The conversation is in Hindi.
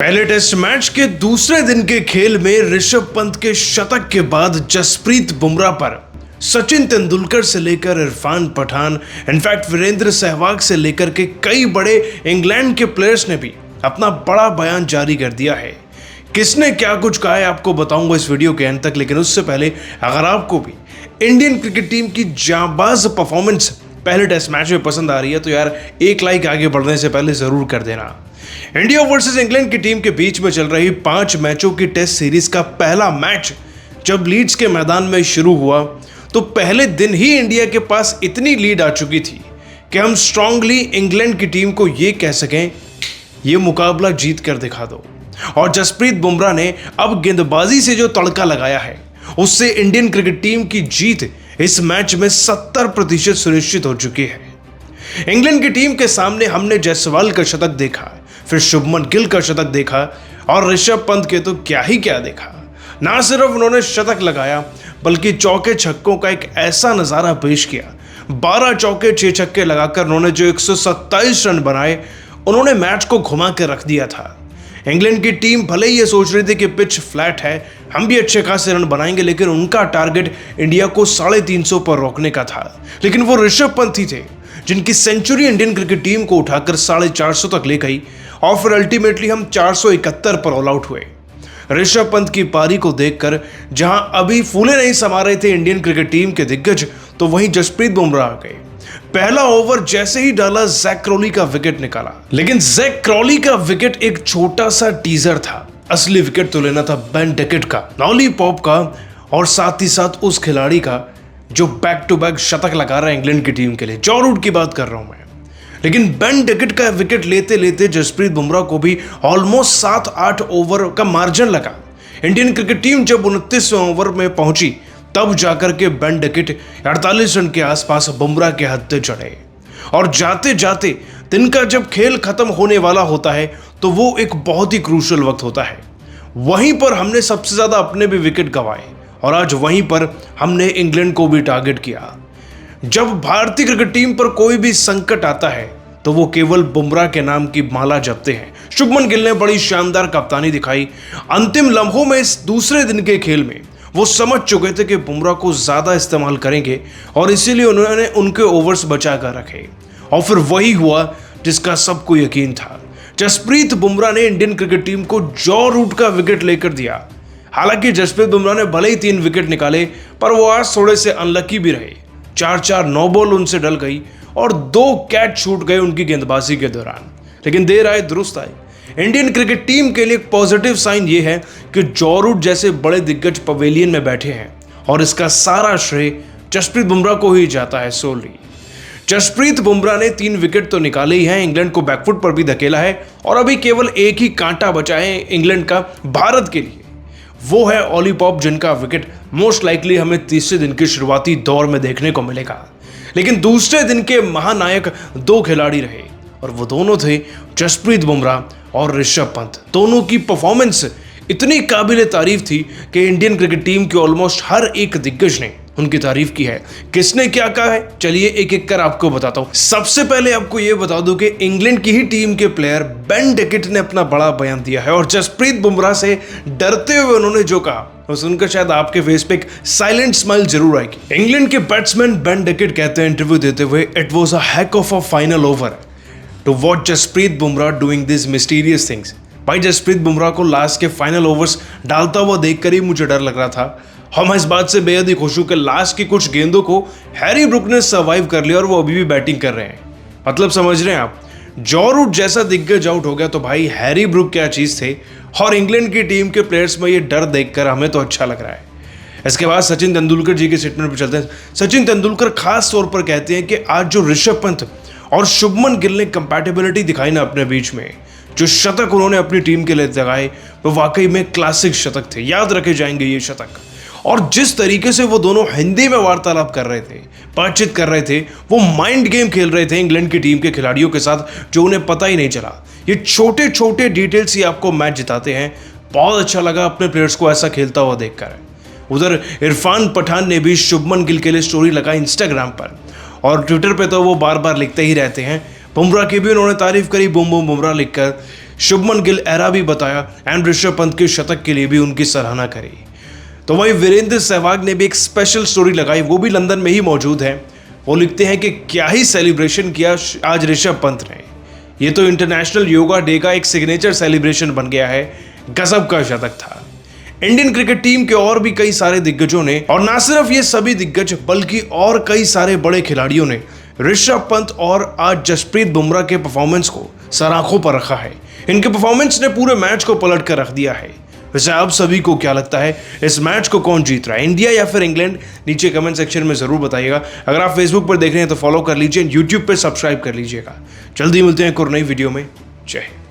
पहले टेस्ट मैच के दूसरे दिन के खेल में ऋषभ पंत के शतक के बाद जसप्रीत बुमराह पर सचिन तेंदुलकर से लेकर इरफान पठान, इनफैक्ट वीरेंद्र सहवाग से लेकर के कई बड़े इंग्लैंड के प्लेयर्स ने भी अपना बड़ा बयान जारी कर दिया है। किसने क्या कुछ कहा है आपको बताऊंगा इस वीडियो के अंत तक, लेकिन उससे पहले अगर आपको भी इंडियन क्रिकेट टीम की जाबाज परफॉर्मेंस पहले टेस्ट मैच में पसंद आ रही है तो यार एक लाइक आगे बढ़ने से पहले जरूर कर देना। इंडिया वर्सेस इंग्लैंड की टीम के बीच में चल रही 5 मैचों की टेस्ट सीरीज का पहला मैच जब लीड्स के मैदान में शुरू हुआ तो पहले दिन ही इंडिया के पास इतनी लीड आ चुकी थी कि हम स्ट्रांगली इंग्लैंड की टीम को यह कह सकें ये मुकाबला जीत कर दिखा दो। और जसप्रीत बुमराह ने अब गेंदबाजी से जो तड़का लगाया है उससे इंडियन क्रिकेट टीम की जीत इस मैच में 70% सुनिश्चित हो चुकी है। इंग्लैंड की टीम के सामने हमने जायसवाल का शतक देखा, फिर शुभमन गिल का शतक देखा और ऋषभ पंत के तो क्या ही क्या देखा। ना सिर्फ उन्होंने शतक लगाया बल्कि चौके छक्कों का एक ऐसा नजारा पेश किया। 12 चौके 6 छक्के लगाकर उन्होंने जो 127 रन बनाए उन्होंने मैच को घुमा के रख दिया था। इंग्लैंड की टीम भले ही ये सोच रही थी कि पिच फ्लैट है, हम भी अच्छे खासे रन बनाएंगे, लेकिन उनका टारगेट इंडिया को 350 पर रोकने का था। लेकिन वो ऋषभ पंत ही थे जिनकी सेंचुरी इंडियन क्रिकेट टीम को उठाकर 450 तक ले गई और फिर अल्टीमेटली हम 471 पर ऑल आउट हुए। ऋषभ पंत की पारी को देखकर जहां अभी फूले नहीं समा रहे थे इंडियन क्रिकेट टीम के दिग्गज, तो वहीं जसप्रीत बुमराह आ गए। पहला ओवर जैसे ही डाला जैक क्रॉली का विकेट निकाला, लेकिन जैक क्रॉली का विकेट एक छोटा सा टीजर था। असली विकेट तो लेना था बेन डकेट का, लॉलीपॉप का और साथ ही साथ उस खिलाड़ी का जो बैक टू बैक शतक लगा रहा है इंग्लैंड की टीम के लिए। जॉ रूट की बात कर रहा हूं मैं। लेकिन बेन डकेट का विकेट लेते लेते जसप्रीत बुमराह को भी ऑलमोस्ट 7-8 ओवर का मार्जिन लगा। इंडियन क्रिकेट टीम जब 29वें ओवर में पहुंची तब जाकर के बेन डकेट 48 रन के आसपास बुमराह के हत्थे चढ़े। और जाते जाते दिन का जब खेल खत्म होने वाला होता है तो वो एक बहुत ही क्रूशियल वक्त होता है। वहीं पर हमने सबसे ज्यादा अपने भी विकेट गंवाए और आज वहीं पर हमने इंग्लैंड को भी टारगेट किया। जब भारतीय क्रिकेट टीम पर कोई भी संकट आता है तो वो केवल बुमराह के नाम की माला जपते हैं। शुभमन गिल ने बड़ी शानदार कप्तानी दिखाई। अंतिम लम्हों में इस दूसरे दिन के खेल में वो समझ चुके थे कि बुमराह को ज्यादा इस्तेमाल करेंगे और इसीलिए उन्होंने उनके ओवर्स बचा कर रखे और फिर वही हुआ जिसका सबको यकीन था। जसप्रीत बुमराह ने इंडियन क्रिकेट टीम को जॉ रूट का विकेट लेकर दिया। हालांकि जसप्रीत बुमराह ने भले ही 3 विकेट निकाले पर वो आज थोड़े से अनलकी भी रहे। 4 नो बॉल उनसे डल गई और 2 कैच छूट गए उनकी गेंदबाजी के दौरान, लेकिन देर आए दुरुस्त आए। इंडियन क्रिकेट टीम के लिए एक पॉजिटिव साइन ये है कि जॉ रूट जैसे बड़े दिग्गज पवेलियन में बैठे हैं और इसका सारा श्रेय जसप्रीत बुमराह को ही जाता है सोली। जसप्रीत बुमराह ने 3 विकेट तो निकाले ही हैं, इंग्लैंड को बैकफुट पर भी धकेला है और अभी केवल एक ही कांटा बचा है इंग्लैंड का भारत के लिए। वो है लॉलीपॉप, जिनका विकेट मोस्ट लाइकली हमें तीसरे दिन के शुरुआती दौर में देखने को मिलेगा। लेकिन दूसरे दिन के महानायक 2 खिलाड़ी रहे और वो दोनों थे जसप्रीत बुमराह और ऋषभ पंत। दोनों की परफॉर्मेंस इतनी काबिले तारीफ थी कि इंडियन क्रिकेट टीम के ऑलमोस्ट हर एक दिग्गज ने उनकी तारीफ की है। किसने क्या कहा है चलिए एक एक कर आपको बताता हूं। सबसे पहले आपको यह बता दूं कि इंग्लैंड की ही टीम के प्लेयर बेन डकेट ने अपना बड़ा बयान दिया है और जसप्रीत बुमराह से डरते हुए उन्होंने जो कहा वो सुनकर शायद आपके फेस पे एक साइलेंट स्माइल जरूर आएगी। इंग्लैंड के बैट्समैन बेन डकेट कहते हैं इंटरव्यू देते हुए, it was a heck of a final over to watch Jasprit Bumrah doing this mysterious things. भाई जसप्रीत बुमराह को लास्ट के फाइनल ओवर्स डालता हुआ देखकर ही मुझे डर लग रहा था। हम इस बात से बेहद ही खुश हूं कि लास्ट की कुछ गेंदों को हैरी ब्रुक ने सर्वाइव कर लिया और वो अभी भी बैटिंग कर रहे हैं। मतलब समझ रहे हैं आप, जॉ रूट जैसा दिग्गज आउट हो गया तो भाई हैरी ब्रुक क्या चीज थे। और इंग्लैंड की टीम के प्लेयर्स में ये डर देखकर हमें तो अच्छा लग रहा है। इसके बाद सचिन तेंदुलकर जी के स्टेटमेंट पर चलते हैं। सचिन तेंदुलकर खास तौर पर कहते हैं कि आज जो ऋषभ पंत और शुभमन गिल ने कंपैटिबिलिटी दिखाई ना अपने बीच में, जो शतक उन्होंने अपनी टीम के लिए लगाए वो वाकई में क्लासिक शतक थे, याद रखे जाएंगे ये शतक। और जिस तरीके से वो दोनों हिंदी में वार्तालाप कर रहे थे, बातचीत कर रहे थे, वो माइंड गेम खेल रहे थे इंग्लैंड की टीम के खिलाड़ियों के साथ जो उन्हें पता ही नहीं चला। ये छोटे छोटे डिटेल्स ही आपको मैच जिताते हैं। बहुत अच्छा लगा अपने प्लेयर्स को ऐसा खेलता हुआ देखकर। उधर इरफान पठान ने भी शुभमन गिल के लिए स्टोरी लगाई इंस्टाग्राम पर और ट्विटर पे तो वो बार बार लिखते ही रहते हैं। बुमराह की भी उन्होंने तारीफ करी, बूम बूम बुमराह लिखकर। शुभमन गिल एरा भी बताया एंड ऋषभ पंत के शतक के लिए भी उनकी सराहना करी। तो वहीं वीरेंद्र सहवाग ने भी एक स्पेशल स्टोरी लगाई, वो भी लंदन में ही मौजूद है। वो लिखते हैं कि क्या ही सेलिब्रेशन किया आज ऋषभ पंत ने, ये तो इंटरनेशनल योगा डे का एक सिग्नेचर सेलिब्रेशन बन गया है, गजब का शतक था। इंडियन क्रिकेट टीम के और भी कई सारे दिग्गजों ने, और ना सिर्फ ये सभी दिग्गज बल्कि और कई सारे बड़े खिलाड़ियों ने ऋषभ पंत और आज जसप्रीत बुमराह के परफॉर्मेंस को सर आंखों पर रखा है। इनके परफॉर्मेंस ने पूरे मैच को पलट कर रख दिया है। वैसे आप सभी को क्या लगता है, इस मैच को कौन जीत रहा है, इंडिया या फिर इंग्लैंड? नीचे कमेंट सेक्शन में जरूर बताइएगा। अगर आप फेसबुक पर देख रहे हैं तो फॉलो कर लीजिए, यूट्यूब पर सब्सक्राइब कर लीजिएगा। जल्दी मिलते हैं एक और नई वीडियो में। जय हिंद।